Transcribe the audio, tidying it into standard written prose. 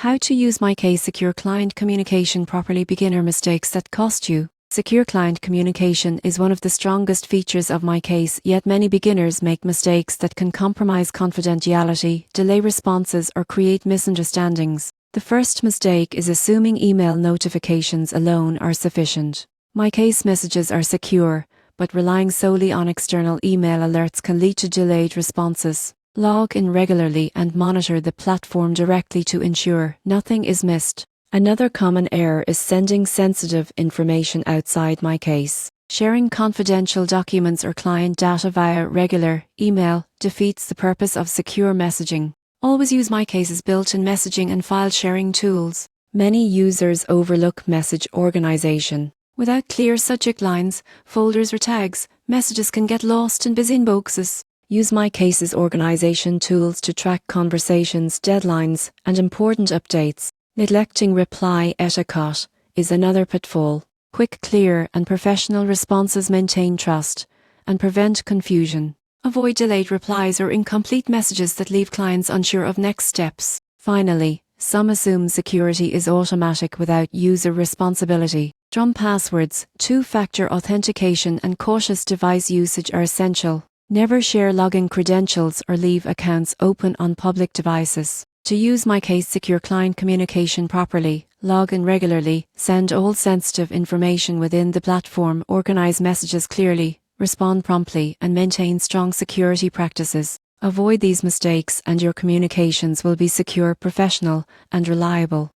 How to use MyCase Secure Client Communication properly. Beginner mistakes that cost you. Secure client communication is one of the strongest features of MyCase, yet many beginners make mistakes that can compromise confidentiality, delay responses, or create misunderstandings. The first mistake is assuming email notifications alone are sufficient. MyCase messages are secure, but relying solely on external email alerts can lead to delayed responses. Log in regularly and monitor the platform directly to ensure nothing is missed. Another common error is sending sensitive information outside MyCase. Sharing confidential documents or client data via regular email defeats the purpose of secure messaging. Always use MyCase's built-in messaging and file sharing tools. Many users overlook message organization. Without clear subject lines, folders or tags, messages can get lost in busy inboxes. Use MyCase's organization tools to track conversations, deadlines, and important updates. Neglecting reply etiquette is another pitfall. Quick, clear, and professional responses maintain trust and prevent confusion. Avoid delayed replies or incomplete messages that leave clients unsure of next steps. Finally, some assume security is automatic without user responsibility. Strong passwords, two-factor authentication, and cautious device usage are essential. Never share login credentials or leave accounts open on public devices. To use MyCase Secure Client Communication properly, log in regularly, send all sensitive information within the platform, organize messages clearly, respond promptly, and maintain strong security practices. Avoid these mistakes and your communications will be secure, professional, and reliable.